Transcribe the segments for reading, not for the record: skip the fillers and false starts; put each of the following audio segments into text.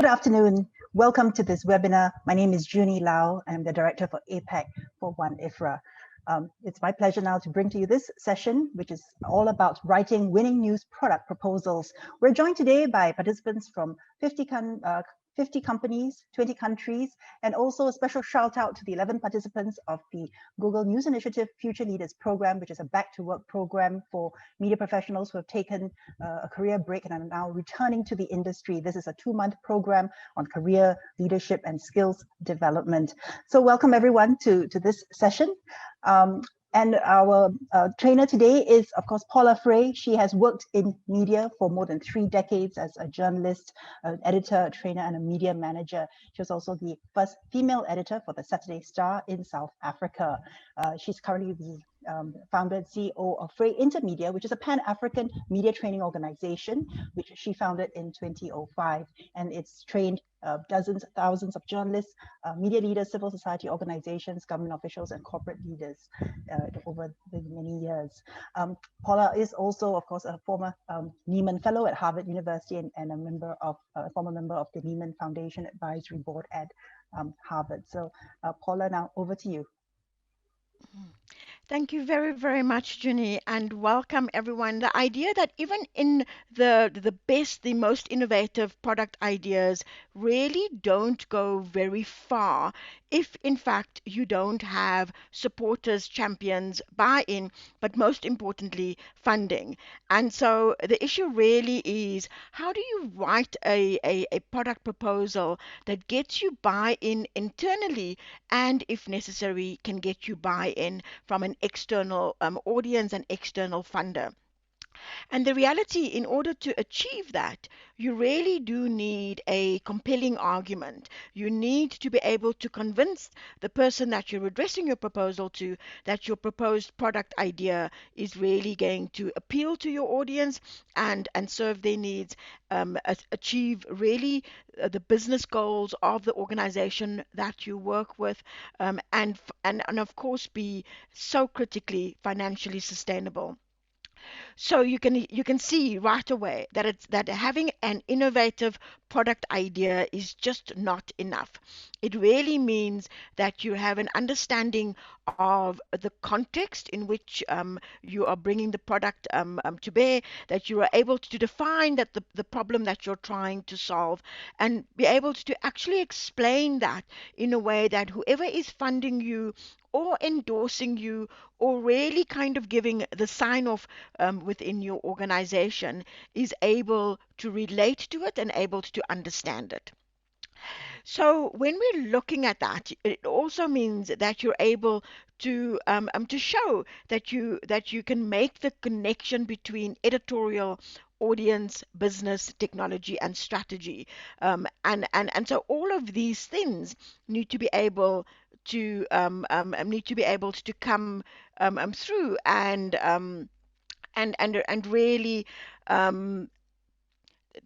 afternoon. Welcome to this webinar. My name is Junie Lau. I'm the Director for APAC for WAN-IFRA. It's my pleasure now to bring to you this session, which is all about writing winning news product proposals. We're joined today by participants from 50 companies, 20 countries, and also a special shout out to the 11 participants of the Google News Initiative FutureLeaders program, which is a back to work program for media professionals who have taken a career break and are now returning to the industry. This is a 2-month program on career leadership and skills development. So welcome everyone to this session. And our trainer today is, of course, Paula Fray. She has worked in media for more than 3 decades as a journalist, an editor, a trainer, and a media manager. She was also the first female editor for the Saturday Star in South Africa. She's currently the founder and CEO of frayintermedia, which is a Pan-African media training organization, which she founded in 2005. And it's trained dozens, thousands of journalists, media leaders, civil society organizations, government officials, and corporate leaders over the many years. Paula is also, of course, a former Nieman Fellow at Harvard University and a former member of the Nieman Foundation Advisory Board at Harvard. So Paula, now over to you. Thank you very, very much, Junie, and welcome everyone. The idea that even in the best, the most innovative product ideas really don't go very far if, in fact, you don't have supporters, champions, buy-in, but most importantly, funding. And so the issue really is, how do you write a product proposal that gets you buy-in internally and, if necessary, can get you buy-in from an external audience and external funder. And the reality, in order to achieve that, you really do need a compelling argument. You need to be able to convince the person that you're addressing your proposal to that your proposed product idea is really going to appeal to your audience and serve their needs, achieve really the business goals of the organization that you work with, and of course be so critically financially sustainable. So you can see right away that having an innovative product idea is just not enough. It really means that you have an understanding of the context in which you are bringing the product to bear, that you are able to define that the problem that you're trying to solve, and be able to actually explain that in a way that whoever is funding you or endorsing you or really kind of giving the sign off within your organization is able to relate to it and able to understand it. So when we're looking at that, it also means that you're able to show that you can make the connection between editorial, audience, business, technology, and strategy, and so all of these things need to be able to come through and really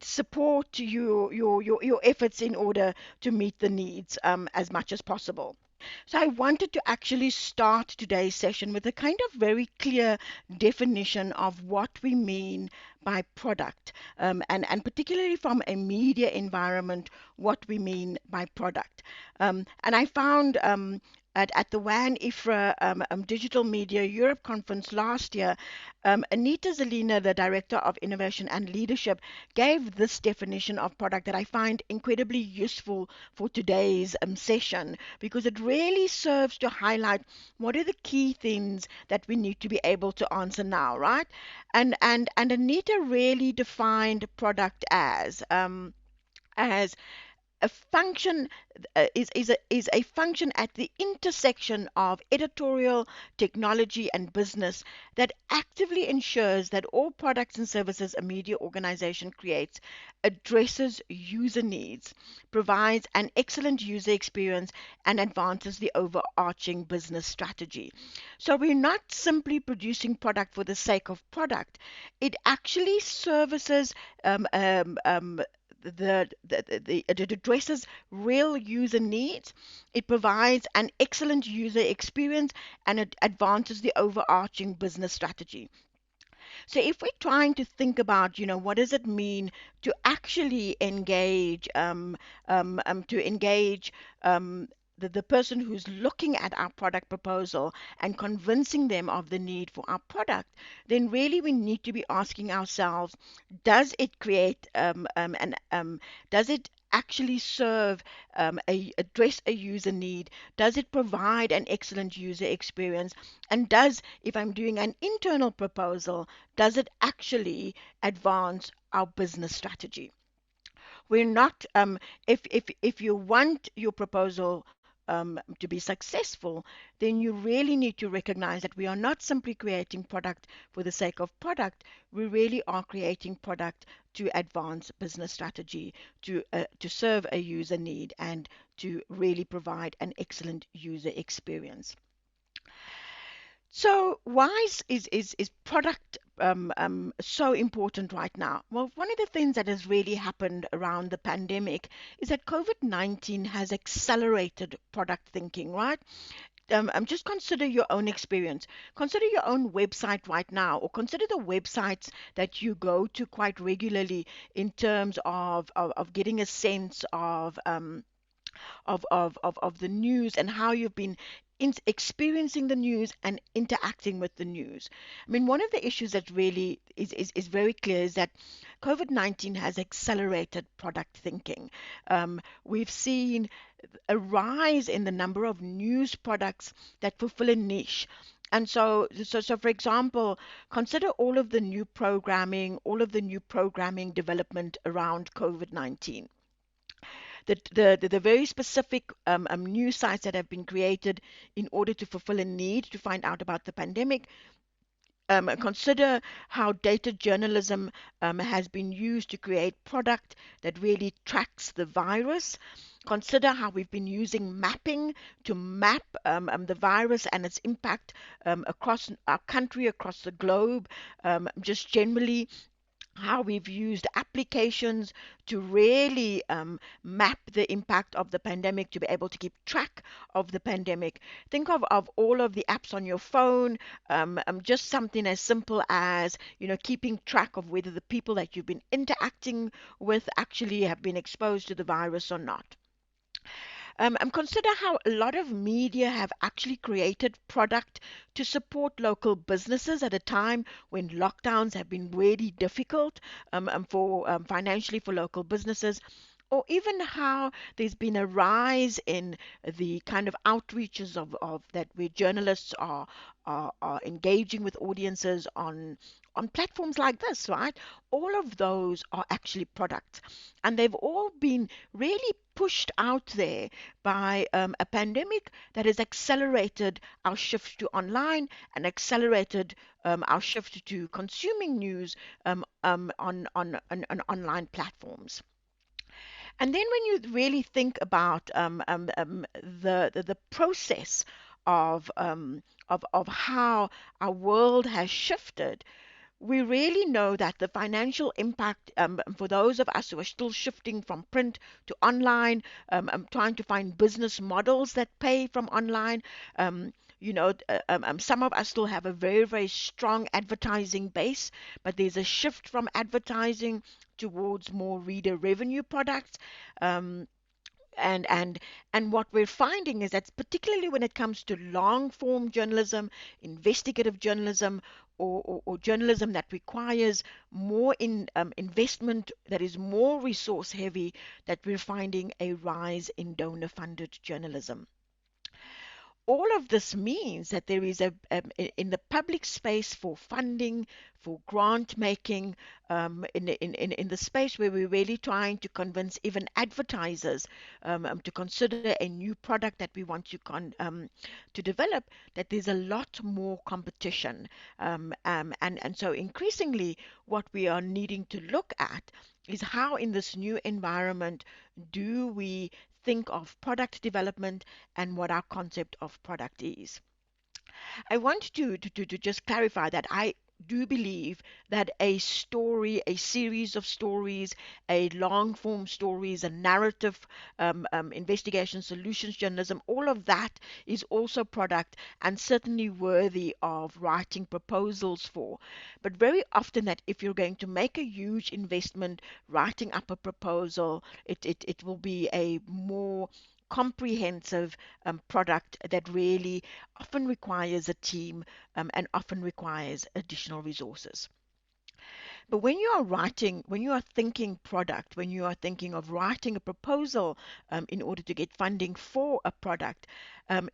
support your efforts in order to meet the needs as much as possible. So I wanted to actually start today's session with a kind of very clear definition of what we mean by product, and particularly from a media environment, what we mean by product. And I found at the WAN-IFRA Digital Media Europe conference last year, Anita Zelina, the Director of Innovation and Leadership, gave this definition of product that I find incredibly useful for today's session, because it really serves to highlight what are the key things that we need to be able to answer now, right? And Anita really defined product as a function is a function at the intersection of editorial, technology, and business that actively ensures that all products and services a media organization creates addresses user needs, provides an excellent user experience, and advances the overarching business strategy. So we're not simply producing product for the sake of product. It actually services it addresses real user needs, it provides an excellent user experience, and it advances the overarching business strategy. So if we're trying to think about, what does it mean to actually engage, to engage the person who's looking at our product proposal and convincing them of the need for our product, then really we need to be asking ourselves, does it create does it actually serve address a user need? Does it provide an excellent user experience? And if I'm doing an internal proposal, does it actually advance our business strategy? We're not, if you want your proposal to be successful, then you really need to recognize that we are not simply creating product for the sake of product. We really are creating product to advance business strategy, to serve a user need, and to really provide an excellent user experience. So why is product so important right now? Well, one of the things that has really happened around the pandemic is that COVID-19 has accelerated product thinking, right? Just consider your own experience. Consider your own website right now, or consider the websites that you go to quite regularly in terms of getting a sense of the news and how you've been experiencing the news and interacting with the news. I mean, one of the issues that really is very clear is that COVID-19 has accelerated product thinking. We've seen a rise in the number of news products that fulfill a niche. And so, for example, consider all of the new programming, development around COVID-19, the very specific news sites that have been created in order to fulfill a need to find out about the pandemic. Consider how data journalism has been used to create product that really tracks the virus. Consider how we've been using mapping to map the virus and its impact across our country, across the globe, just generally how we've used applications to really map the impact of the pandemic, to be able to keep track of the pandemic. Think of all of the apps on your phone, just something as simple as, keeping track of whether the people that you've been interacting with actually have been exposed to the virus or not. And consider how a lot of media have actually created product to support local businesses at a time when lockdowns have been really difficult for financially for local businesses, or even how there's been a rise in the kind of outreaches of that where journalists are engaging with audiences on platforms like this, right? All of those are actually products, and they've all been really pushed out there by a pandemic that has accelerated our shift to online and accelerated our shift to consuming news on online platforms. And then when you really think about the process of how our world has shifted, we really know that the financial impact for those of us who are still shifting from print to online, trying to find business models that pay from online. Some of us still have a very, very strong advertising base, but there's a shift from advertising towards more reader revenue products. Um, and and and what we're finding is that particularly when it comes to long form journalism, investigative journalism, or journalism that requires more investment, that is more resource heavy, that we're finding a rise in donor funded journalism. All of this means that there is in the public space for funding, for grant making, in the space where we're really trying to convince even advertisers to consider a new product that we want to develop, that there's a lot more competition. And so increasingly what we are needing to look at is how in this new environment do we think of product development and what our concept of product is. I want to just clarify that do believe that a story, a series of stories, a long form stories, a narrative, investigation, solutions journalism, all of that is also product and certainly worthy of writing proposals for. But very often that if you're going to make a huge investment writing up a proposal, it will be a more comprehensive product that really often requires a team, and often requires additional resources. But when you are writing, when you are thinking product, when you are thinking of writing a proposal in order to get funding for a product,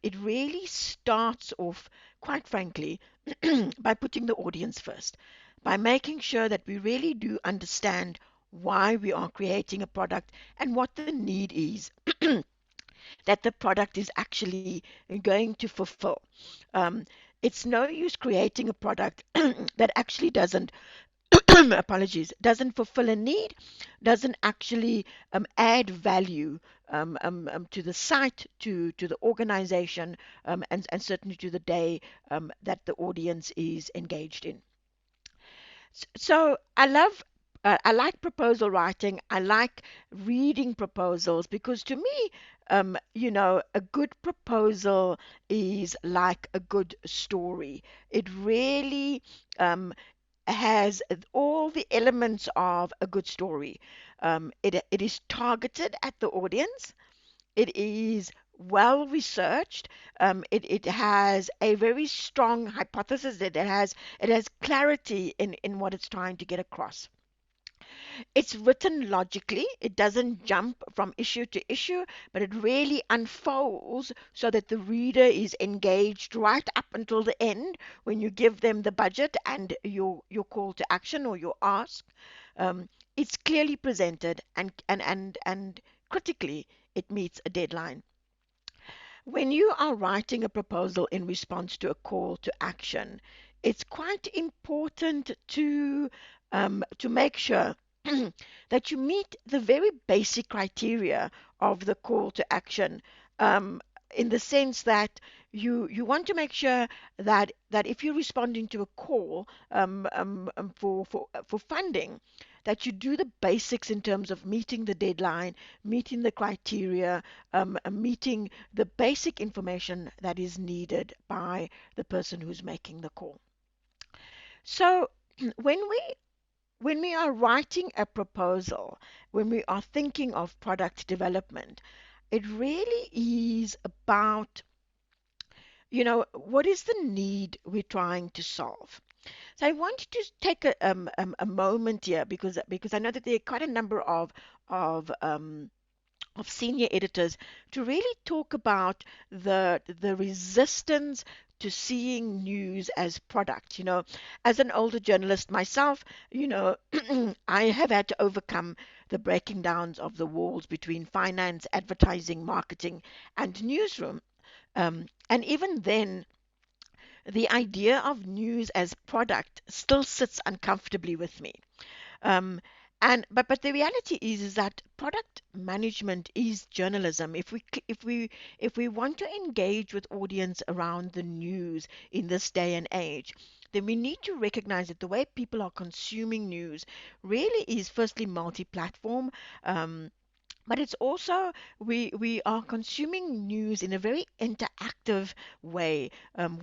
it really starts off, quite frankly, by putting the audience first, by making sure that we really do understand why we are creating a product and what the need is that the product is actually going to fulfill. Um, it's no use creating a product that actually doesn't apologies, doesn't fulfill a need, doesn't actually add value to the site, to the organization, and certainly to the day that the audience is engaged in. So I like proposal writing. I like reading proposals because to me, a good proposal is like a good story. It really has all the elements of a good story. It is targeted at the audience. It is well researched. It has a very strong hypothesis. It has clarity in what it's trying to get across. It's written logically. It doesn't jump from issue to issue, but it really unfolds so that the reader is engaged right up until the end when you give them the budget and your call to action or your ask. It's clearly presented and critically it meets a deadline. When you are writing a proposal in response to a call to action, it's quite important to make sure that you meet the very basic criteria of the call to action, um, in the sense that you want to make sure that if you're responding to a call for funding, that you do the basics in terms of meeting the deadline, meeting the criteria, meeting the basic information that is needed by the person who's making the call. So when we when we are writing a proposal, when we are thinking of product development, it really is about, what is the need we're trying to solve? So I want to just take a moment here because I know that there are quite a number of senior editors to really talk about the resistance to seeing news as product. As an older journalist myself, I have had to overcome the breaking downs of the walls between finance, advertising, marketing, and newsroom. And even then, the idea of news as product still sits uncomfortably with me. Um, but the reality is that product management is journalism. If we want to engage with audience around the news in this day and age, then we need to recognize that the way people are consuming news really is firstly multi-platform. But it's also we are consuming news in a very interactive way.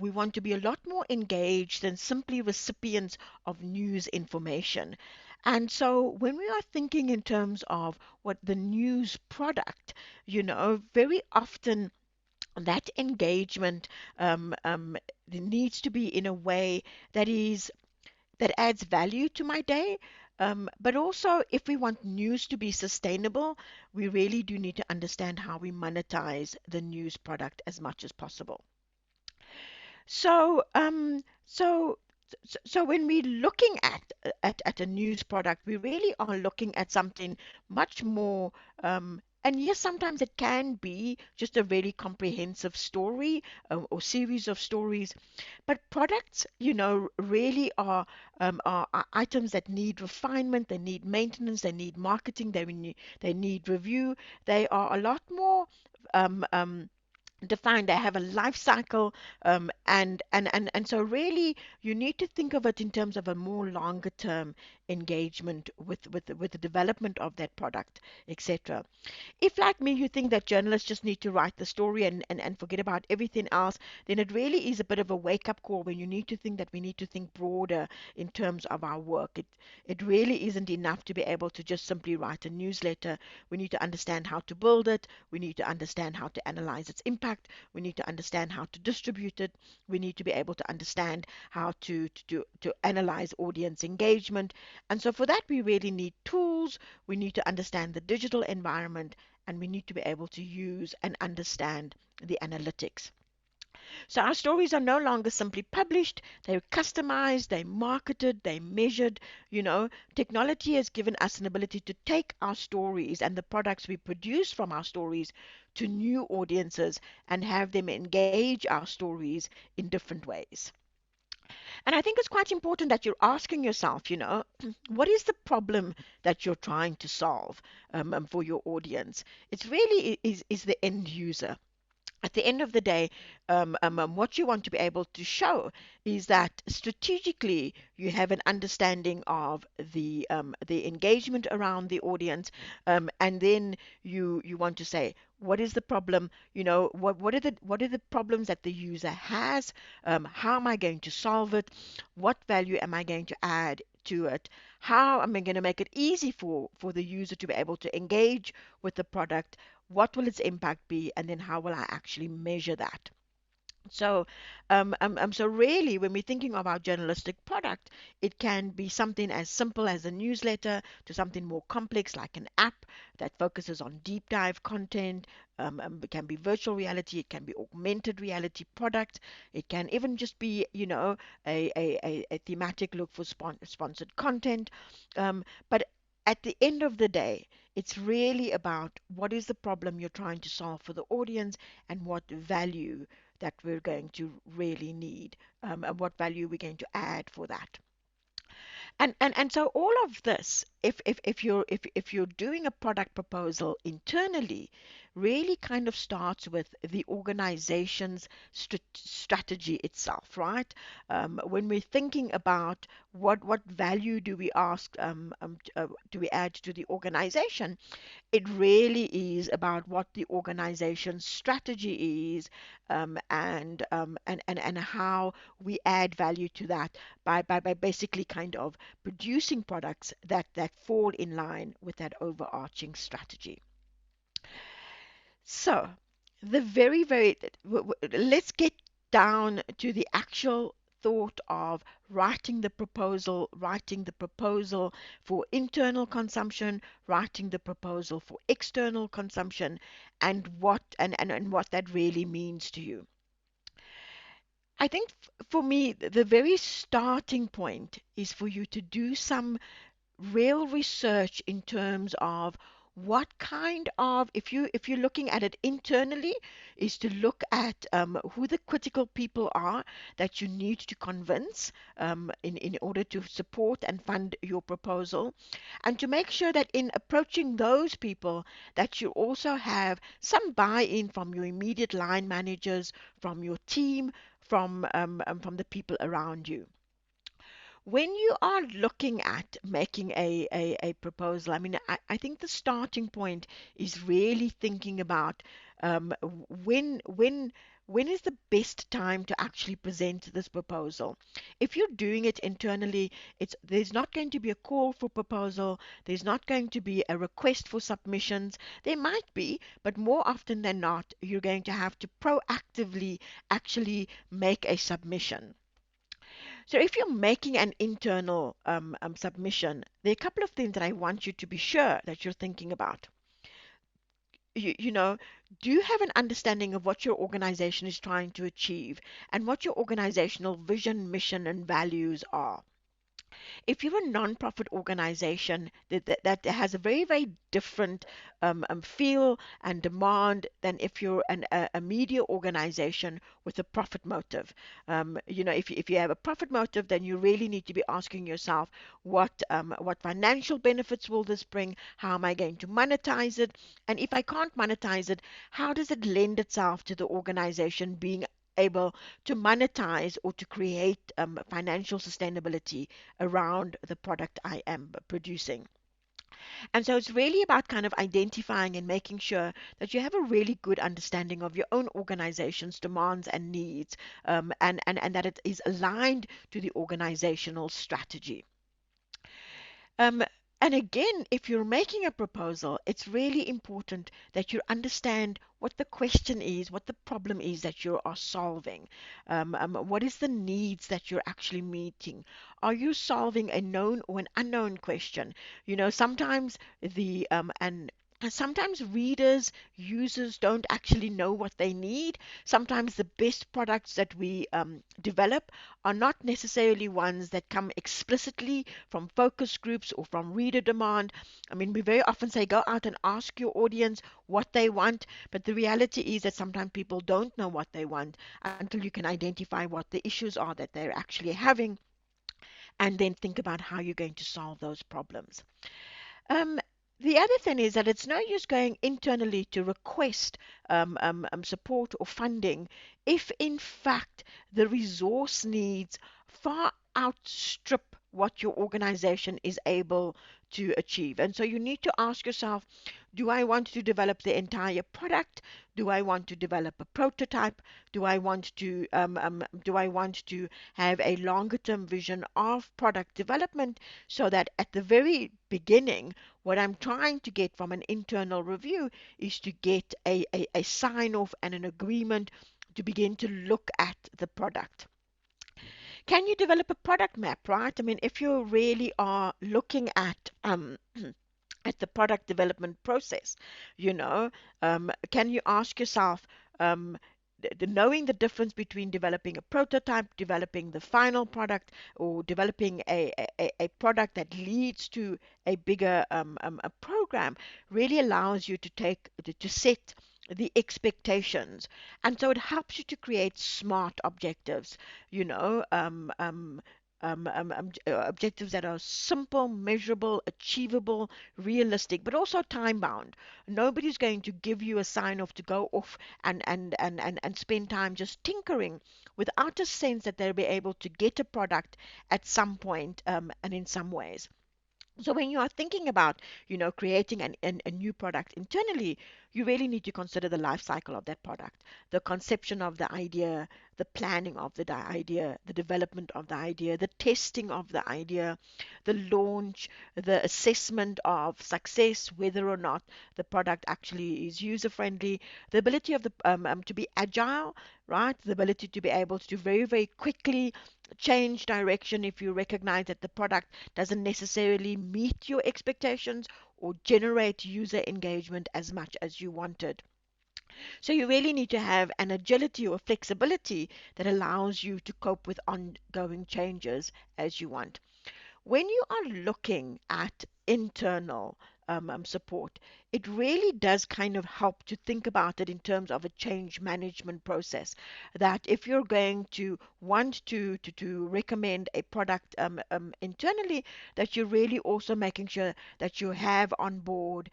We want to be a lot more engaged than simply recipients of news information. And so when we are thinking in terms of what the news product, very often that engagement needs to be in a way that is that adds value to my day. But also, if we want news to be sustainable, we really do need to understand how we monetize the news product as much as possible. So, so when we're looking at a news product, we really are looking at something much more. And yes, sometimes it can be just a very comprehensive story, or series of stories, but products, really are items that need refinement, they need maintenance, they need marketing, they need review. They are a lot more. Um, um, defined. They have a life cycle, and so really you need to think of it in terms of a more longer term engagement with the development of that product, etc. If, like me, you think that journalists just need to write the story and forget about everything else, then it really is a bit of a wake up call when you need to think that we need to think broader in terms of our work. It really isn't enough to be able to just simply write a newsletter. We need to understand how to build it. We need to understand how to analyze its impact. We need to understand how to distribute it. We need to be able to understand how to analyze audience engagement. And so for that, we really need tools. We need to understand the digital environment, and we need to be able to use and understand the analytics. So our stories are no longer simply published, they're customized, they're marketed, they're measured. Technology has given us an ability to take our stories and the products we produce from our stories to new audiences and have them engage our stories in different ways. And I think it's quite important that you're asking yourself, what is the problem that you're trying to solve for your audience? It's really is the end user. At the end of the day, what you want to be able to show is that strategically you have an understanding of the engagement around the audience, and then you want to say what is the problem. What are the problems that the user has. How am I going to solve it? What value am I going to add to it? How am I going to make it easy for the user to be able to engage with the product? What will its impact be, and then how will I actually measure that? So really, when we're thinking of our journalistic product, it can be something as simple as a newsletter to something more complex like an app that focuses on deep dive content. It can be virtual reality, it can be augmented reality product, it can even just be, a thematic look for sponsored content. But at the end of the day, it's really about what is the problem you're trying to solve for the audience and what value that we're going to really need, and what value we're going to add for that. And so all of this, if you're doing a product proposal internally, really kind of starts with the organization's strategy itself, right? When we're thinking about what value do we ask, do we add to the organization, it really is about what the organization's strategy is, and how we add value to that by basically kind of producing products that fall in line with that overarching strategy. So, the very, very, let's get down to the actual thought of writing the proposal for internal consumption, writing the proposal for external consumption, and what that really means to you. I think for me, the very starting point is for you to do some real research in terms of what kind of, if you're looking at it internally, is to look at who the critical people are that you need to convince, in order to support and fund your proposal, and to make sure that in approaching those people that you also have some buy-in from your immediate line managers, from your team, from the people around you. When you are looking at making a proposal, I mean, I think the starting point is really thinking about, when is the best time to actually present this proposal. If you're doing it internally, there's not going to be a call for proposal, there's not going to be a request for submissions. There might be, but more often than not, you're going to have to proactively actually make a submission. So if you're making an internal submission, there are a couple of things that I want you to be sure that you're thinking about. You know, do you have an understanding of what your organization is trying to achieve and what your organizational vision, mission, and values are? if you're a non-profit organization that has a very, very different feel and demand than if you're a media organization with a profit motive. If you have a profit motive, then you really need to be asking yourself, what financial benefits will this bring? How am I going to monetize it? And if I can't monetize it, how does it lend itself to the organization being able to monetize or to create financial sustainability around the product I am producing? And so it's really about kind of identifying and making sure that you have a really good understanding of your own organization's demands and needs, and that it is aligned to the organizational strategy. Um, and again, if you're making a proposal, it's really important that you understand what the question is, what the problem is that you are solving. What is the needs that you're actually meeting? Are you solving a known or an unknown question? Sometimes and sometimes readers, users don't actually know what they need. Sometimes the best products that we develop are not necessarily ones that come explicitly from focus groups or from reader demand. I mean, we very often say go out and ask your audience what they want, but the reality is that sometimes people don't know what they want until you can identify what the issues are that they're actually having, and then think about how you're going to solve those problems. Um, the other thing is that it's no use going internally to request support or funding if, in fact, the resource needs far outstrip what your organization is able to achieve. And so you need to ask yourself, do I want to develop the entire product? Do I want to develop a prototype? Do I want to have a longer term vision of product development so that at the very beginning, what I'm trying to get from an internal review is to get a sign off and an agreement to begin to look at the product. Can you develop a product map, right? I mean, if you really are looking at the product development process, can you ask yourself, um, knowing the difference between developing a prototype, developing the final product, or developing a product that leads to a bigger a program, really allows you to set the expectations. And so it helps you to create smart objectives, you know, objectives that are simple, measurable, achievable, realistic, but also time bound. Nobody's going to give you a sign off to go off and spend time just tinkering without a sense that they'll be able to get a product at some point, and in some ways. So when you are thinking about, creating a new product internally, you really need to consider the life cycle of that product, the conception of the idea, the planning of the idea, the development of the idea, the testing of the idea, the launch, the assessment of success, whether or not the product actually is user friendly, the ability of the to be agile, right? The ability to be able to very, very quickly change direction if you recognize that the product doesn't necessarily meet your expectations or generate user engagement as much as you wanted. So you really need to have an agility or flexibility that allows you to cope with ongoing changes as you want. When you are looking at internal support, it really does kind of help to think about it in terms of a change management process. That if you're going to want to recommend a product internally, that you're really also making sure that you have on board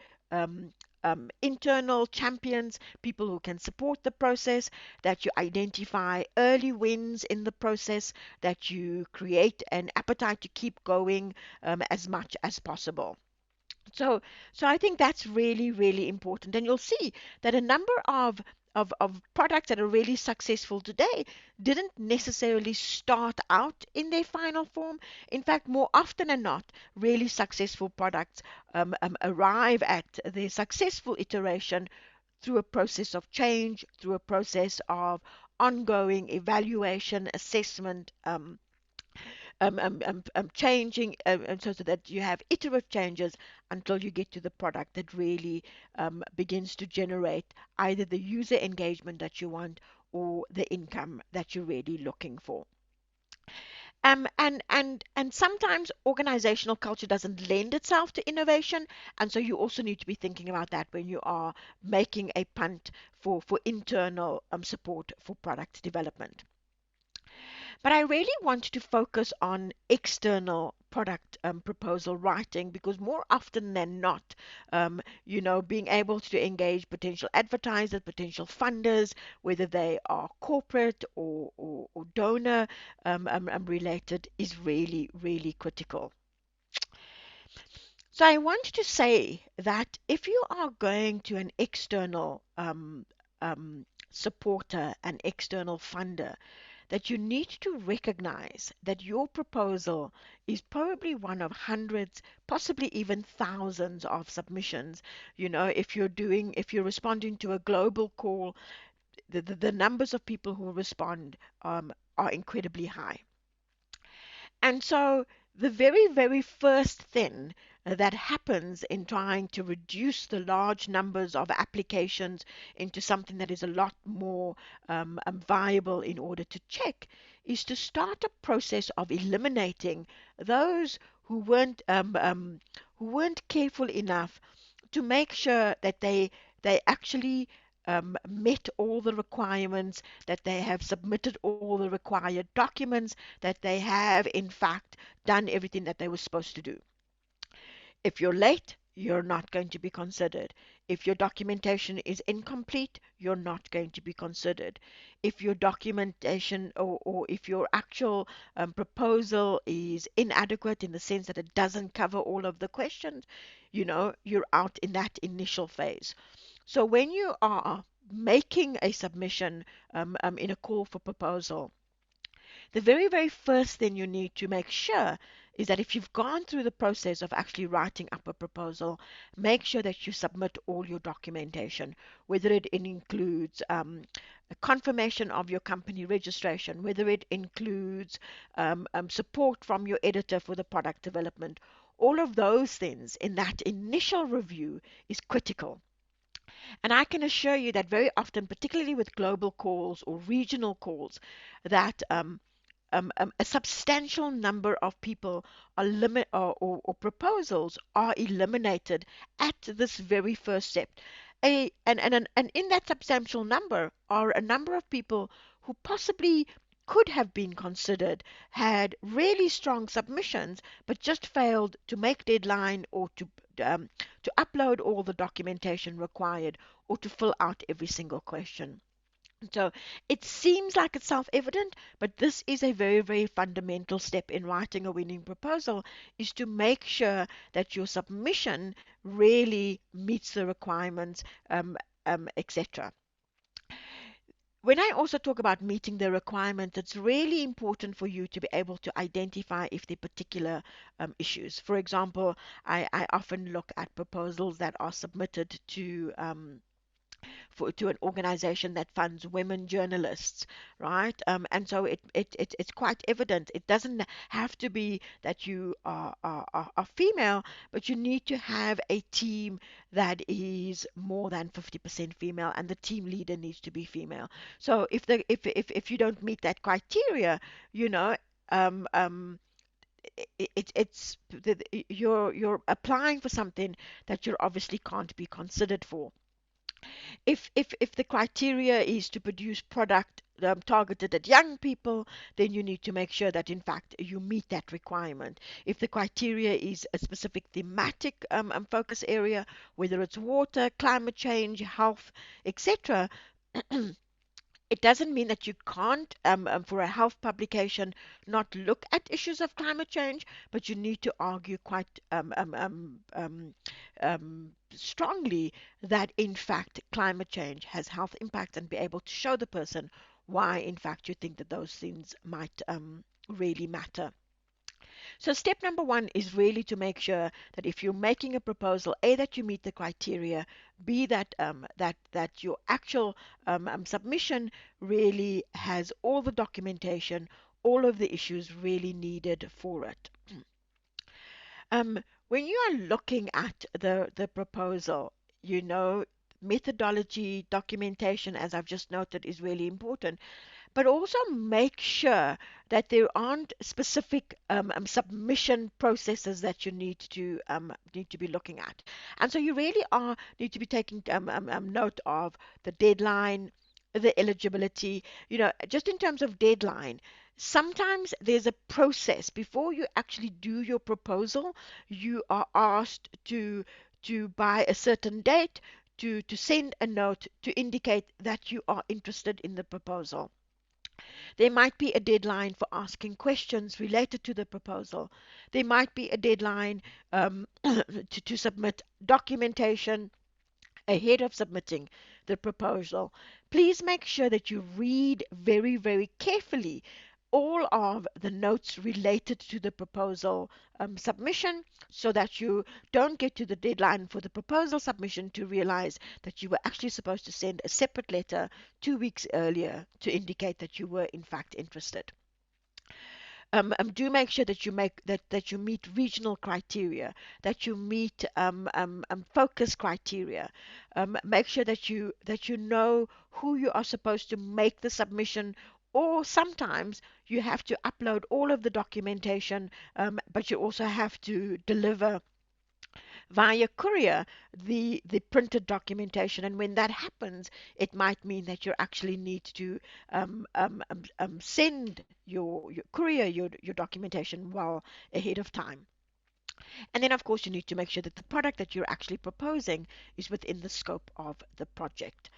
internal champions, people who can support the process, that you identify early wins in the process, that you create an appetite to keep going as much as possible. So, so I think that's really, really important. And you'll see that a number of products that are really successful today didn't necessarily start out in their final form. In fact, more often than not, really successful products arrive at their successful iteration through a process of change, through a process of ongoing evaluation, assessment, changing, so that you have iterative changes until you get to the product that really begins to generate either the user engagement that you want or the income that you're really looking for. And sometimes organizational culture doesn't lend itself to innovation, and so you also need to be thinking about that when you are making a punt for internal support for product development. But I really want to focus on external product proposal writing, because more often than not, being able to engage potential advertisers, potential funders, whether they are corporate or donor related, is really, really critical. So I want to say that if you are going to an external supporter, an external funder, that you need to recognize that your proposal is probably one of hundreds, possibly even thousands of submissions. If you're responding to a global call, the numbers of people who respond are incredibly high. And so the very, very first thing that happens in trying to reduce the large numbers of applications into something that is a lot more viable in order to check is to start a process of eliminating those who weren't careful enough to make sure that they actually met all the requirements, that they have submitted all the required documents, that they have in fact done everything that they were supposed to do. If you're late, you're not going to be considered. If your documentation is incomplete, you're not going to be considered. If your documentation or if your actual proposal is inadequate in the sense that it doesn't cover all of the questions, you're out in that initial phase. So when you are making a submission in a call for proposal, the very, very first thing you need to make sure is that if you've gone through the process of actually writing up a proposal, make sure that you submit all your documentation, whether it includes a confirmation of your company registration, whether it includes support from your editor for the product development. All of those things in that initial review is critical. And I can assure you that very often, particularly with global calls or regional calls, that a substantial number of people are or proposals are eliminated at this very first step. And in that substantial number are a number of people who possibly could have been considered, had really strong submissions, but just failed to make deadline or to upload all the documentation required or to fill out every single question. So it seems like it's self-evident, but this is a very, very fundamental step in writing a winning proposal, is to make sure that your submission really meets the requirements, etc. When I also talk about meeting the requirement, it's really important for you to be able to identify if there are particular issues. For example, I often look at proposals that are submitted to an organization that funds women journalists, right? And so it's quite evident. It doesn't have to be that you are female, but you need to have a team that is more than 50% female, and the team leader needs to be female. So if you don't meet that criteria, you know, um, um, you're applying for something that you obviously can't be considered for. If the criteria is to produce product targeted at young people, then you need to make sure that in fact you meet that requirement. If the criteria is a specific thematic focus area, whether it's water, climate change, health, etc., it doesn't mean that you can't, for a health publication, not look at issues of climate change, but you need to argue quite strongly that, in fact, climate change has health impacts and be able to show the person why, in fact, you think that those things might really matter. So step number one is really to make sure that if you're making a proposal, A, that you meet the criteria, B, that your actual submission really has all the documentation, all of the issues really needed for it. When you are looking at the proposal, methodology, documentation, as I've just noted, is really important. but also make sure that there aren't specific submission processes that you need to be looking at. And so you really are need to be taking note of the deadline, the eligibility. Just in terms of deadline, sometimes there's a process before you actually do your proposal. You are asked to by a certain date to send a note to indicate that you are interested in the proposal. There might be a deadline for asking questions related to the proposal. There might be a deadline to submit documentation ahead of submitting the proposal. Please make sure that you read very, very carefully all of the notes related to the proposal submission, so that you don't get to the deadline for the proposal submission to realize that you were actually supposed to send a separate letter 2 weeks earlier to indicate that you were in fact interested. Do make sure that you meet regional criteria, that you meet focus criteria. Make sure that you know who you are supposed to make the submission. Or sometimes you have to upload all of the documentation, but you also have to deliver via courier the printed documentation. And when that happens, it might mean that you actually need to send your courier your documentation well ahead of time. And then, of course, you need to make sure that the product that you're actually proposing is within the scope of the project.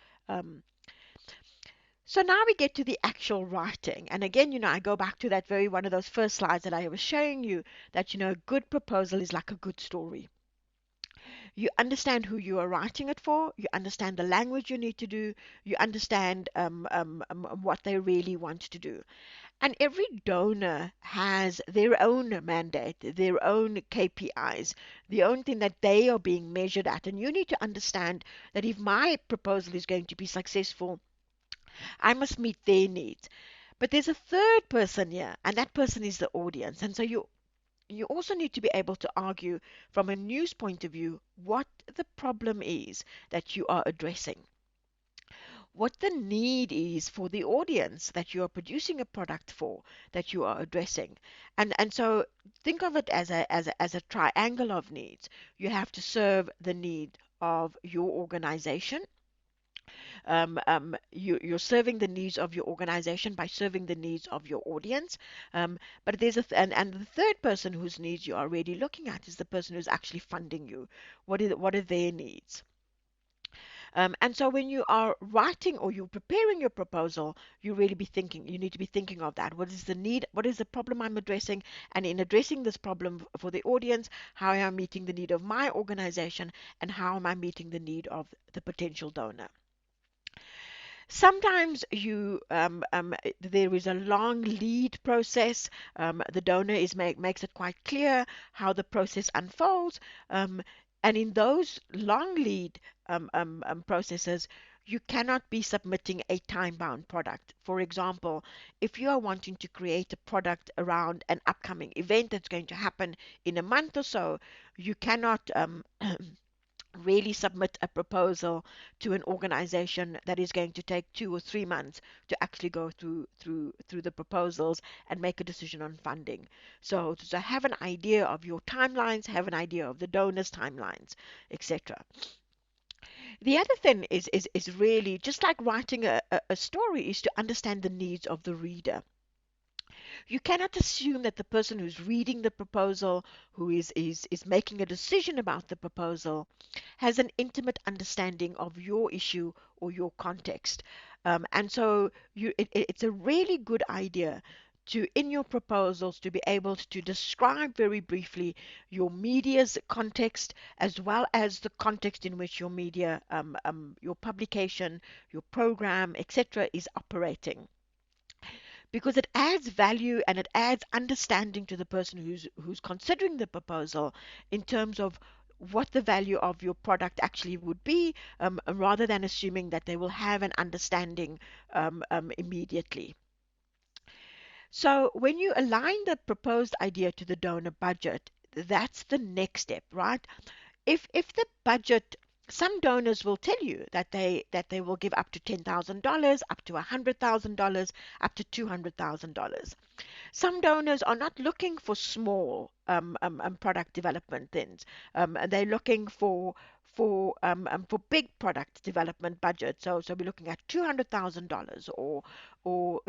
So now we get to the actual writing. And again, I go back to that very one of those first slides that I was showing you, that, a good proposal is like a good story. You understand who you are writing it for, you understand the language you need to do, you understand what they really want to do. And every donor has their own mandate, their own KPIs, the own thing that they are being measured at. And you need to understand that if my proposal is going to be successful, I must meet their needs. But there's a third person here, and that person is the audience. And so you also need to be able to argue from a news point of view what the problem is that you are addressing, what the need is for the audience that you are producing a product for, that you are addressing. And so think of it as a triangle of needs. You have to serve the need of your organization. You're serving the needs of your organization by serving the needs of your audience. But there's and the third person whose needs you are already looking at is the person who's actually funding you. What are their needs? And so when you are writing or you're preparing your proposal, you need to be thinking of that. What is the need? What is the problem I'm addressing? And in addressing this problem for the audience, how am I meeting the need of my organization, and how am I meeting the need of the potential donor? Sometimes there is a long lead process. The donor makes it quite clear how the process unfolds. And in those long lead processes, you cannot be submitting a time-bound product. For example, if you are wanting to create a product around an upcoming event that's going to happen in a month or so, you cannot really submit a proposal to an organization that is going to take 2 or 3 months to actually go through the proposals and make a decision on funding. So have an idea of your timelines, have an idea of the donors' timelines, etc. The other thing is really just like writing a story, is to understand the needs of the reader. You cannot assume that the person who's reading the proposal, who is making a decision about the proposal, has an intimate understanding of your issue or your context. And so it's a really good idea in your proposals to be able to describe very briefly your media's context, as well as the context in which your media, your publication, your program, etc., is operating, because it adds value and it adds understanding to the person who's considering the proposal in terms of what the value of your product actually would be, rather than assuming that they will have an understanding immediately. So when you align the proposed idea to the donor budget, that's the next step, right? If the budget Some donors will tell you that they will give up to $10,000, up to $100,000, up to $200,000. Some donors are not looking for small product development things. They're looking for big product development budget. So we're looking at $200,000 or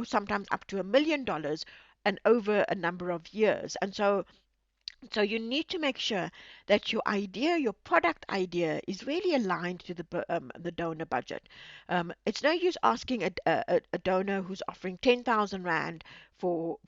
sometimes up to $1 million and over a number of years. And so you need to make sure that your idea, your product idea, is really aligned to the donor budget. It's no use asking a donor who's offering 10,000 rand for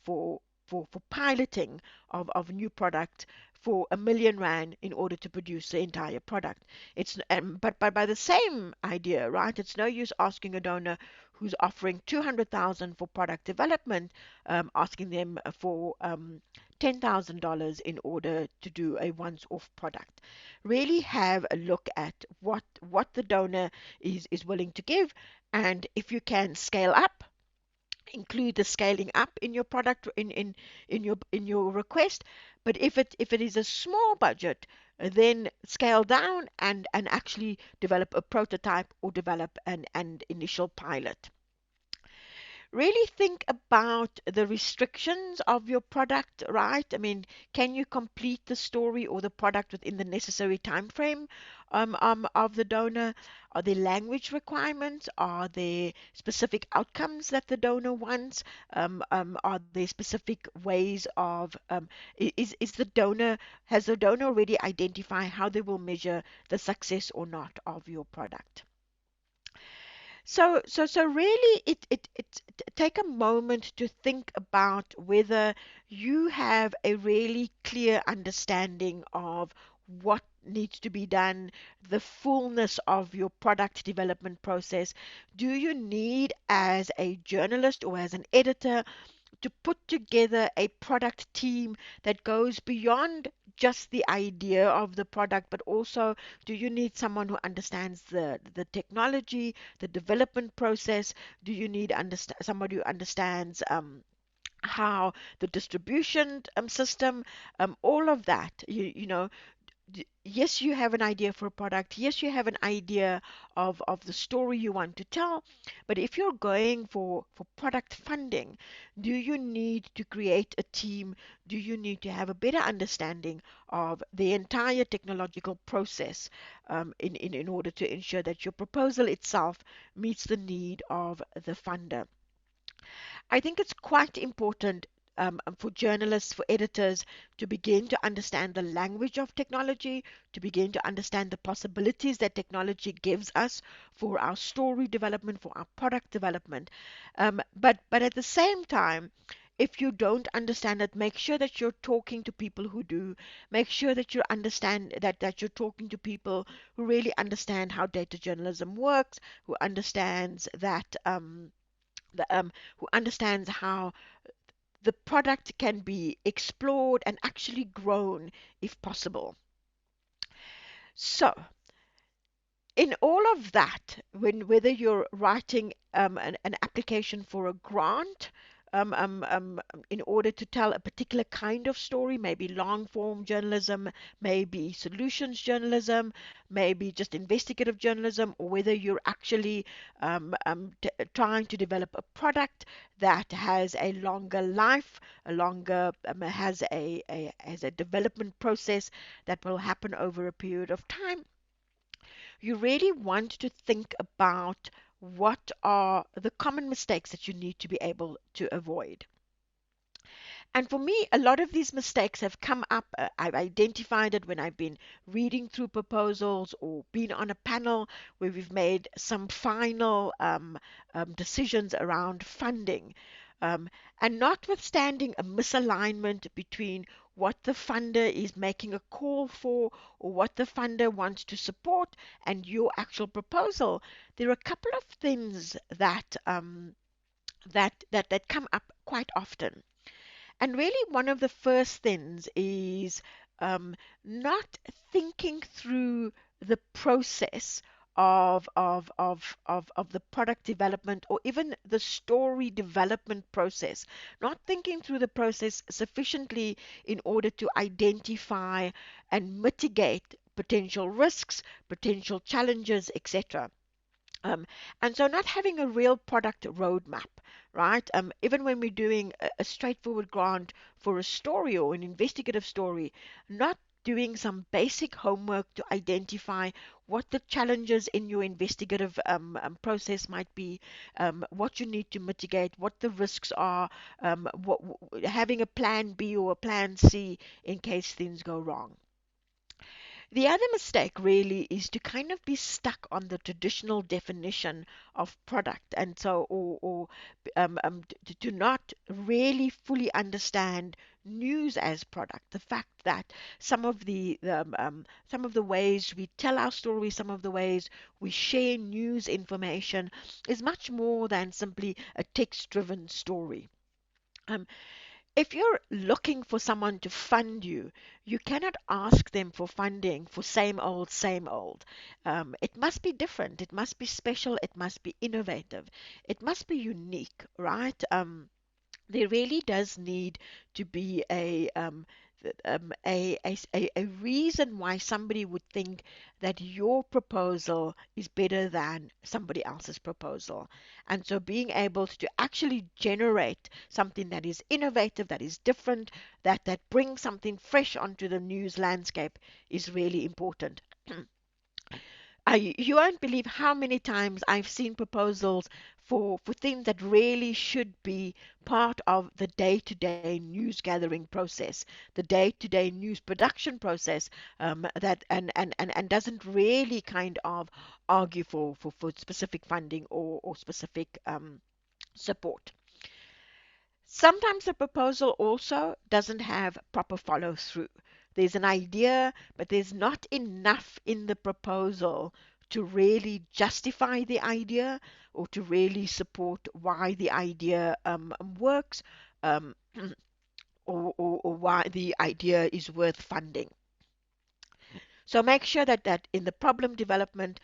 piloting of new product for 1 million rand in order to produce the entire product. It's but by the same idea, right? It's no use asking a donor who's offering 200,000 for product development, asking them for $10,000 in order to do a once-off product. Really have a look at what the donor is willing to give, and if you can scale up, include the scaling up in your product in your request. But if it is a small budget, then scale down and actually develop a prototype or develop an initial pilot. Really think about the restrictions of your product, right? I mean, can you complete the story or the product within the necessary time frame of the donor? Are there language requirements? Are there specific outcomes that the donor wants? Are there specific ways of is the donor has the donor already identified how they will measure the success or not of your product? So really, it take a moment to think about whether you have a really clear understanding of what needs to be done, the fullness of your product development process. Do you need, as a journalist or as an editor, to put together a product team that goes beyond just the idea of the product, but also do you need someone who understands the technology, the development process? Do you need somebody who understands how the distribution system, all of that, yes, you have an idea for a product. Yes, you have an idea of the story you want to tell. But if you're going for product funding, do you need to create a team? Do you need to have a better understanding of the entire technological process in order to ensure that your proposal itself meets the need of the funder? I think it's quite important for journalists, for editors, to begin to understand the language of technology, to begin to understand the possibilities that technology gives us for our story development, for our product development. But at the same time, if you don't understand it, make sure that you're talking to people who do. Make sure that you understand that you're talking to people who really understand how data journalism works, who understands who understands how the product can be explored and actually grown if possible. So, in all of that, whether you're writing an application for a grant, in order to tell a particular kind of story, maybe long form journalism, maybe solutions journalism, maybe just investigative journalism, or whether you're actually trying to develop a product that has a longer life, a longer has a development process that will happen over a period of time. You really want to think about what are the common mistakes that you need to be able to avoid. And for me, a lot of these mistakes have come up. I've identified it when I've been reading through proposals or been on a panel where we've made some final decisions around funding. And notwithstanding a misalignment between what the funder is making a call for or what the funder wants to support and your actual proposal, there are a couple of things that come up quite often. And really, one of the first things is not thinking through the process of the product development or even the story development process, not thinking through the process sufficiently in order to identify and mitigate potential risks, potential challenges, etc. Um, and so not having a real product roadmap, right? Even when we're doing a straightforward grant for a story or an investigative story, not doing some basic homework to identify what the challenges in your investigative process might be, what you need to mitigate, what the risks are, having a plan B or a plan C in case things go wrong. The other mistake really is to kind of be stuck on the traditional definition of product, and so to not really fully understand news as product. The fact that some of the ways we tell our story, some of the ways we share news information is much more than simply a text-driven story. Um, if you're looking for someone to fund you, you cannot ask them for funding for same old, same old. It must be different. It must be special. It must be innovative. It must be unique, right? There really does need to be a reason why somebody would think that your proposal is better than somebody else's proposal. And so being able to actually generate something that is innovative, that is different, that brings something fresh onto the news landscape is really important. You won't believe how many times I've seen proposals for things that really should be part of the day-to-day news gathering process, the day-to-day news production process, that and doesn't really kind of argue for specific funding or specific support. Sometimes the proposal also doesn't have proper follow through. There's an idea, but there's not enough in the proposal to really justify the idea or to really support why the idea works, um, or why the idea is worth funding. So make sure that in the problem development,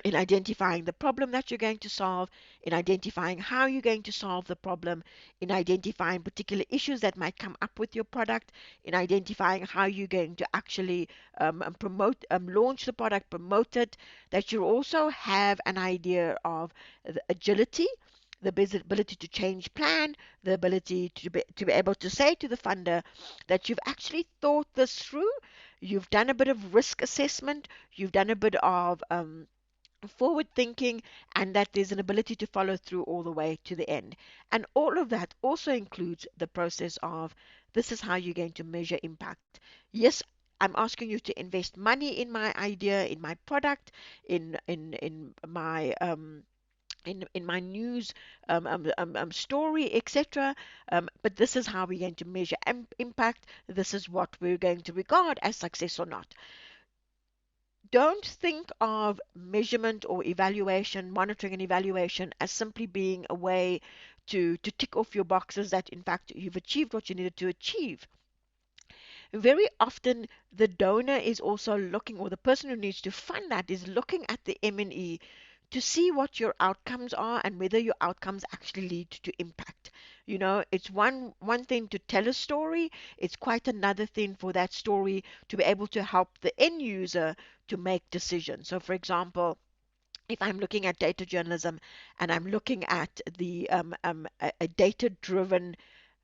in identifying the problem that you're going to solve, in identifying how you're going to solve the problem, in identifying particular issues that might come up with your product, in identifying how you're going to actually launch the product, promote it, that you also have an idea of the agility, the ability to change plan, the ability to be able to say to the funder that you've actually thought this through, you've done a bit of risk assessment, you've done a bit of forward thinking, and that there's an ability to follow through all the way to the end. And all of that also includes the process of this is how you're going to measure impact. Yes, I'm asking you to invest money in my idea, in my product, in my news story, etc. But this is how we're going to measure impact. This is what we're going to regard as success or not. Don't think of measurement or evaluation, monitoring and evaluation as simply being a way to tick off your boxes that in fact you've achieved what you needed to achieve. Very often the donor is also looking, or the person who needs to fund that is looking at the M&E to see what your outcomes are and whether your outcomes actually lead to impact. You know, it's one thing to tell a story, it's quite another thing for that story to be able to help the end user to make decisions. So for example, if I'm looking at data journalism and I'm looking at a data-driven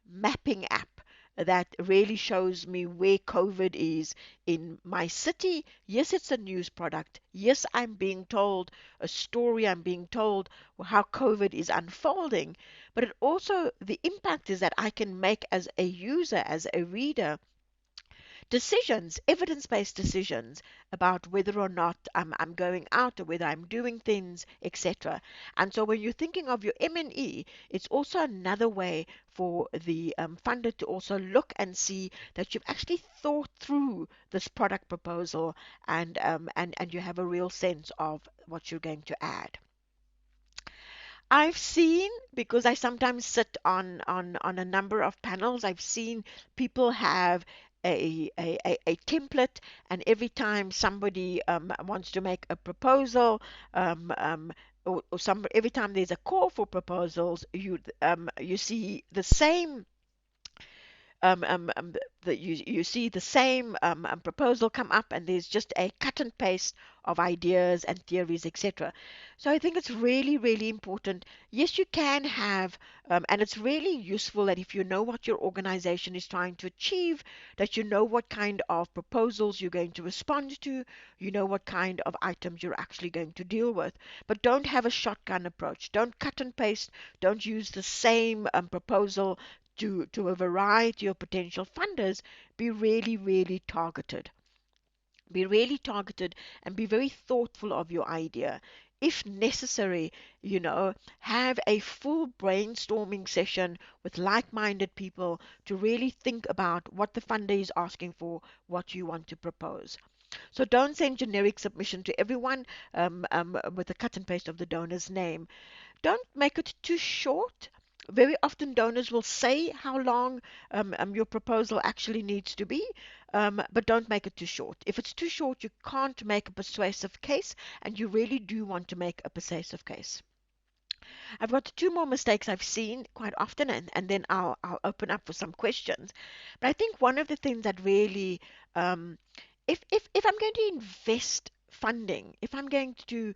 mapping app that really shows me where COVID is in my city. Yes, it's a news product. Yes, I'm being told a story. I'm being told how COVID is unfolding. But it also, the impact is that I can make as a user, as a reader, decisions, evidence-based decisions about whether or not I'm going out or whether I'm doing things, etc. And so when you're thinking of your M&E, it's also another way for the funder to also look and see that you've actually thought through this product proposal and you have a real sense of what you're going to add. I've seen, because I sometimes sit on a number of panels, I've seen people have a template, and every time somebody wants to make a proposal, or every time there's a call for proposals, you see the same that you see the same proposal come up, and there's just a cut and paste of ideas and theories, etc. So I think it's really, really important. Yes, you can have, and it's really useful that if you know what your organization is trying to achieve, that you know what kind of proposals you're going to respond to, you know what kind of items you're actually going to deal with. But don't have a shotgun approach. Don't cut and paste. Don't use the same proposal to a variety of potential funders. Be really, really targeted. Be really targeted and be very thoughtful of your idea. If necessary, have a full brainstorming session with like-minded people to really think about what the funder is asking for, what you want to propose. So don't send generic submission to everyone with a cut and paste of the donor's name. Don't make it too short. Very often donors will say how long your proposal actually needs to be, but don't make it too short. If it's too short, you can't make a persuasive case, and you really do want to make a persuasive case. I've got two more mistakes I've seen quite often, and then I'll open up for some questions. But I think one of the things that really, um, if I'm going to invest funding, if I'm going to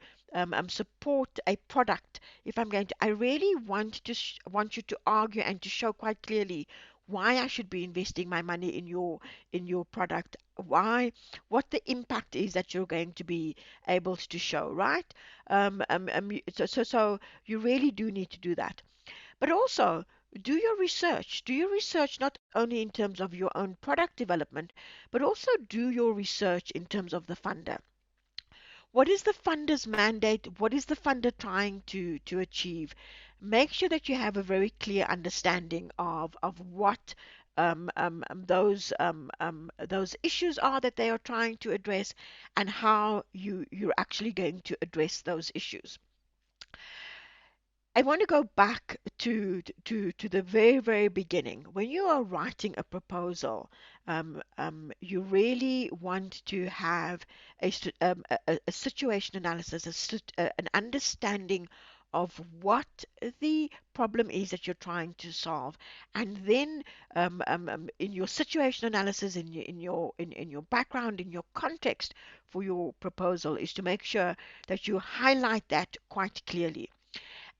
support a product, if I'm going to, I really want you to argue and to show quite clearly why I should be investing my money in your product, why, what the impact is that you're going to be able to show, right? So you really do need to do that. But also, do your research. Do your research not only in terms of your own product development, but also do your research in terms of the funder. What is the funder's mandate? What is the funder trying to achieve? Make sure that you have a very clear understanding of what those issues are that they are trying to address, and how you're actually going to address those issues. I want to go back to the very, very beginning. When you are writing a proposal, you really want to have a situation analysis, an understanding of what the problem is that you're trying to solve, and then in your situation analysis, in your background, in your context for your proposal, is to make sure that you highlight that quite clearly.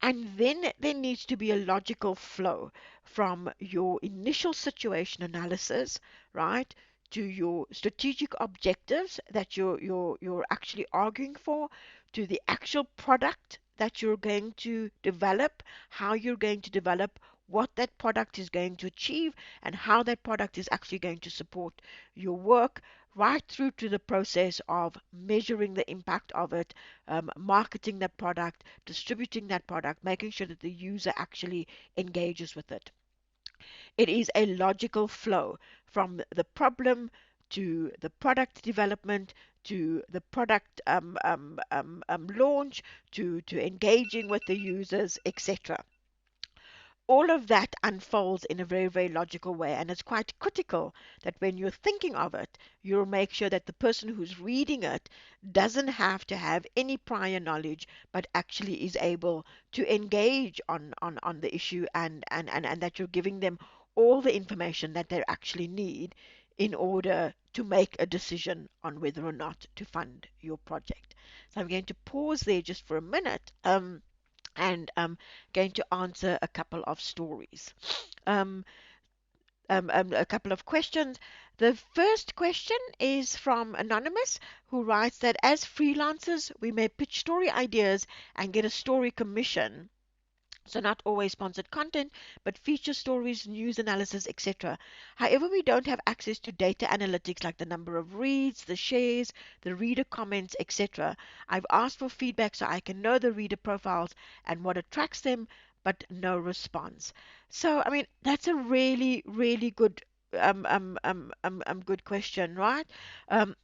And then there needs to be a logical flow from your initial situation analysis, right, to your strategic objectives that you're actually arguing for, to the actual product that you're going to develop, how you're going to develop, what that product is going to achieve, and how that product is actually going to support your work, right through to the process of measuring the impact of it, marketing that product, distributing that product, making sure that the user actually engages with it. It is a logical flow from the problem to the product development to the product launch to engaging with the users, etc. All of that unfolds in a very, very logical way. And it's quite critical that when you're thinking of it, you'll make sure that the person who's reading it doesn't have to have any prior knowledge, but actually is able to engage on the issue, and that you're giving them all the information that they actually need in order to make a decision on whether or not to fund your project. So I'm going to pause there just for a minute. And I'm going to answer a couple of stories. Um, a couple of questions. The first question is from Anonymous, who writes that as freelancers, we may pitch story ideas and get a story commission. So not always sponsored content, but feature stories, news analysis, etc. However, we don't have access to data analytics like the number of reads, the shares, the reader comments, etc. I've asked for feedback so I can know the reader profiles and what attracts them, but no response. So, I mean, that's a really, really good good question, right? Um,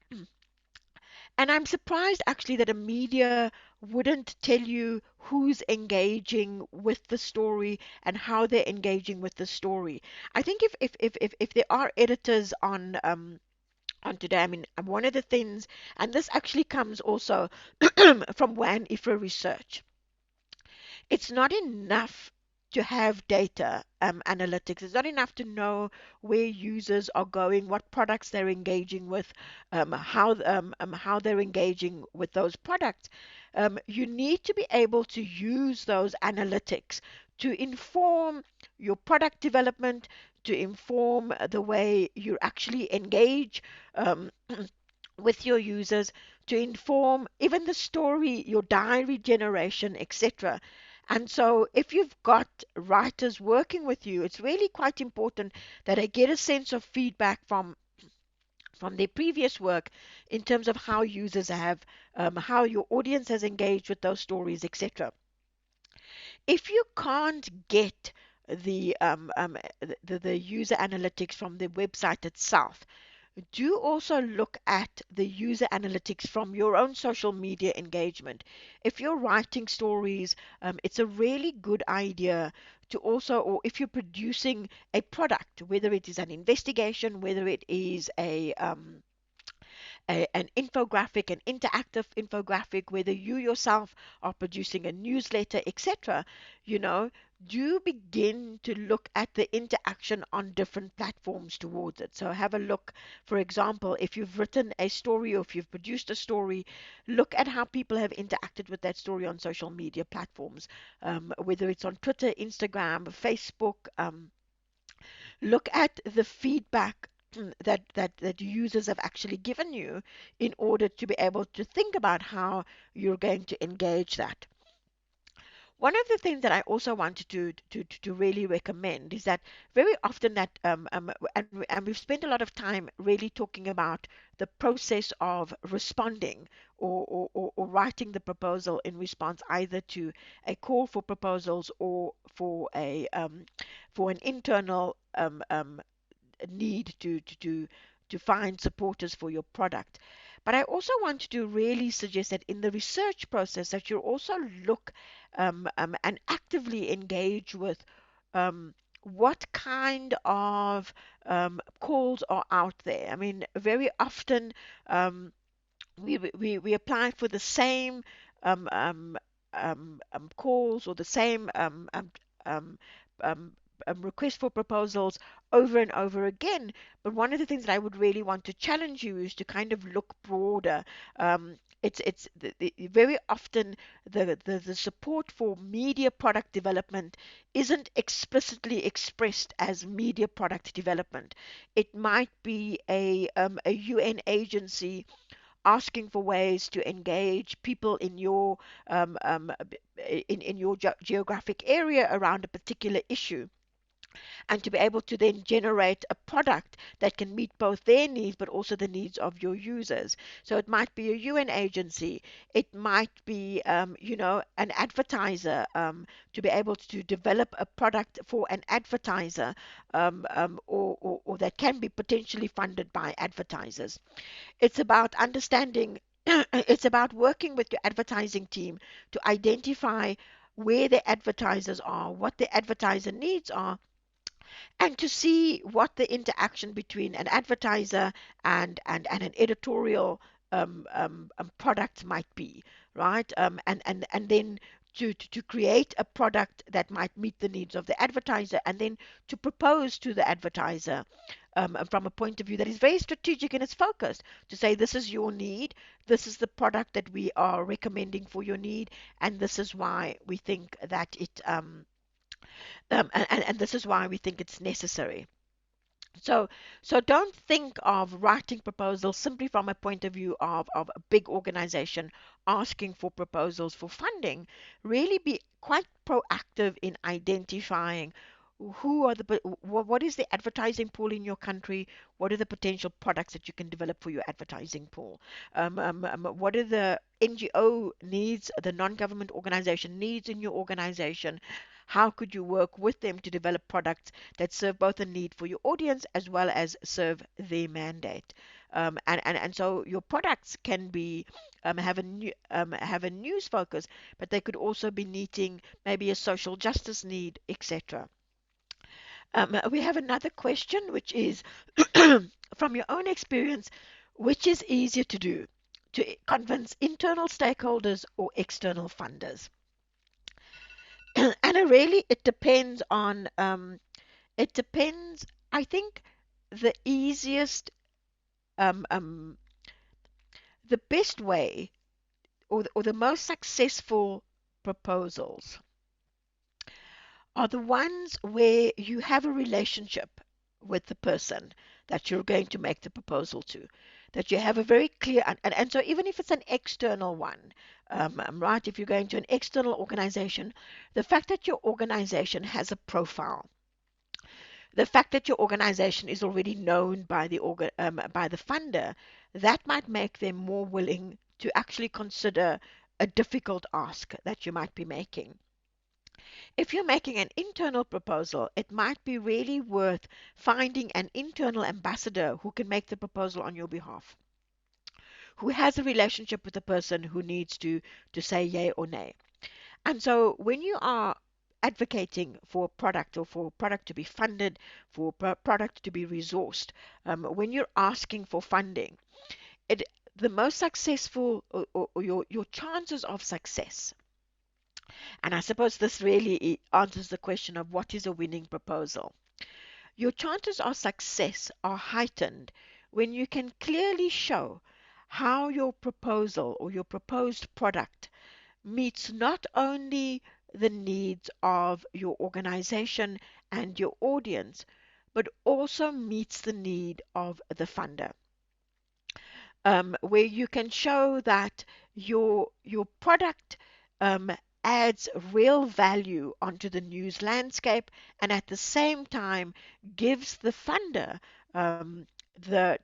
and I'm surprised actually that a media wouldn't tell you who's engaging with the story and how they're engaging with the story. I think if there are editors on today, I mean, one of the things, and this actually comes also from WAN-IFRA research, it's not enough to have data analytics. It's not enough to know where users are going, what products they're engaging with, how they're engaging with those products. You need to be able to use those analytics to inform your product development, to inform the way you actually engage with your users, to inform even the story, your diary generation, etc. And so, if you've got writers working with you, it's really quite important that they get a sense of feedback from their previous work in terms of how users have, how your audience has engaged with those stories, etc. If you can't get the user analytics from the website itself, do also look at the user analytics from your own social media engagement. If you're writing stories, it's a really good idea to also, or if you're producing a product, whether it is an investigation, whether it is an infographic, an interactive infographic, whether you yourself are producing a newsletter, etc., you know, do begin to look at the interaction on different platforms towards it. So have a look, for example, if you've written a story or if you've produced a story, look at how people have interacted with that story on social media platforms, whether it's on Twitter, Instagram, Facebook. Look at the feedback that users have actually given you in order to be able to think about how you're going to engage that. One of the things that I also wanted to really recommend is that very often that and we've spent a lot of time really talking about the process of responding or writing the proposal in response either to a call for proposals or for an internal need to find supporters for your product. But I also want to really suggest that in the research process that you also look and actively engage with what kind of calls are out there. I mean, very often we apply for the same um, um, calls or the same um, um, request for proposals over and over again. But one of the things that I would really want to challenge you is to kind of look broader. It's very often the support for media product development isn't explicitly expressed as media product development. It might be a UN agency asking for ways to engage people in your in your geographic area around a particular issue, and to be able to then generate a product that can meet both their needs but also the needs of your users. So it might be a UN agency, it might be an advertiser, to be able to develop a product for an advertiser, or that can be potentially funded by advertisers. It's about understanding, it's about working with your advertising team to identify where the advertisers are, what the advertiser needs are, and to see what the interaction between an advertiser and an editorial product might be, right? And then to create a product that might meet the needs of the advertiser, and then to propose to the advertiser from a point of view that is very strategic and it's focused to say, this is your need, this is the product that we are recommending for your need, and this is why we think that and this is why we think it's necessary. So, so don't think of writing proposals simply from a point of view of a big organization asking for proposals for funding. Really be quite proactive in identifying who are what is the advertising pool in your country? What are the potential products that you can develop for your advertising pool? What are the NGO needs, the non-government organization needs in your organization? How could you work with them to develop products that serve both a need for your audience as well as serve their mandate? And so your products can be have a news focus, but they could also be meeting maybe a social justice need, etc. We have another question, which is from your own experience, which is easier to do, to convince internal stakeholders or external funders? And it depends on, it depends, I think the easiest, um, um, the best way, or the most successful proposals are the ones where you have a relationship with the person that you're going to make the proposal to, that you have a very clear, and so even if it's an external one, right, if you're going to an external organization, the fact that your organization has a profile, the fact that your organization is already known by by the funder, that might make them more willing to actually consider a difficult ask that you might be making. If you're making an internal proposal, it might be really worth finding an internal ambassador who can make the proposal on your behalf, who has a relationship with the person who needs to say yay or nay. And so when you are advocating for a product, or for a product to be funded, for a product to be resourced, when you're asking for funding, it the most successful, or your chances of success, and I suppose this really answers the question of what is a winning proposal. Your chances of success are heightened when you can clearly show how your proposal or your proposed product meets not only the needs of your organization and your audience, but also meets the need of the funder. Where you can show that your product um, adds real value onto the news landscape, and at the same time gives the funder the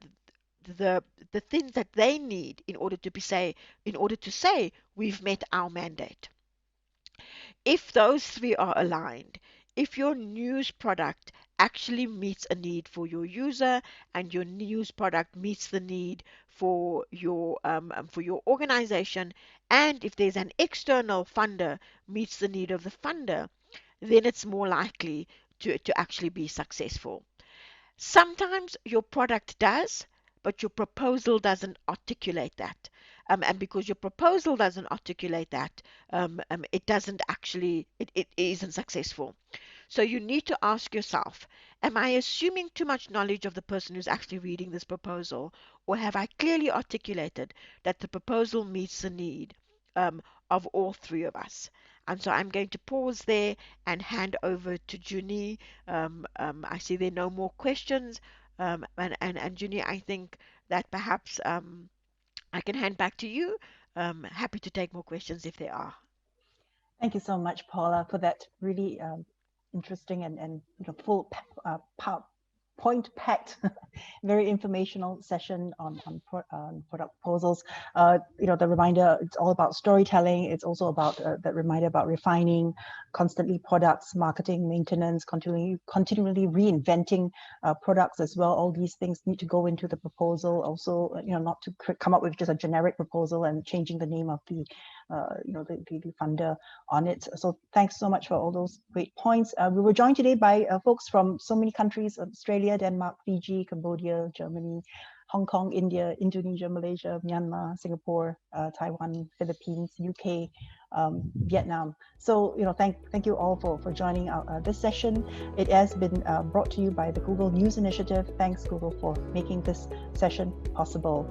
the the things that they need in order to say we've met our mandate. If those three are aligned, if your news product actually meets a need for your user, and your news product meets the need for your organization, and if there's an external funder meets the need of the funder, then it's more likely to actually be successful. Sometimes your product does, but your proposal doesn't articulate that. And because your proposal doesn't articulate that, it doesn't actually, it isn't successful. So you need to ask yourself, am I assuming too much knowledge of the person who's actually reading this proposal? Or have I clearly articulated that the proposal meets the need um, of all three of us? And so I'm going to pause there and hand over to Junie. I see there are no more questions. And Junie, I think that perhaps I can hand back to you. Happy to take more questions if there are. Thank you so much, Paula, for that really interesting and full point-packed, very informational session on product proposals. The reminder, it's all about storytelling. It's also about that reminder about refining constantly products, marketing, maintenance, continually reinventing products as well. All these things need to go into the proposal. Also, not to come up with just a generic proposal and changing the name of the the funder on it. So thanks so much for all those great points. We were joined today by folks from so many countries: Australia, Denmark, Fiji, Cambodia, Germany, Hong Kong, India, Indonesia, Malaysia, Myanmar, Singapore, Taiwan, Philippines, UK, Vietnam. So thank you all for joining this session. It has been brought to you by the Google News Initiative. Thanks, Google, for making this session possible.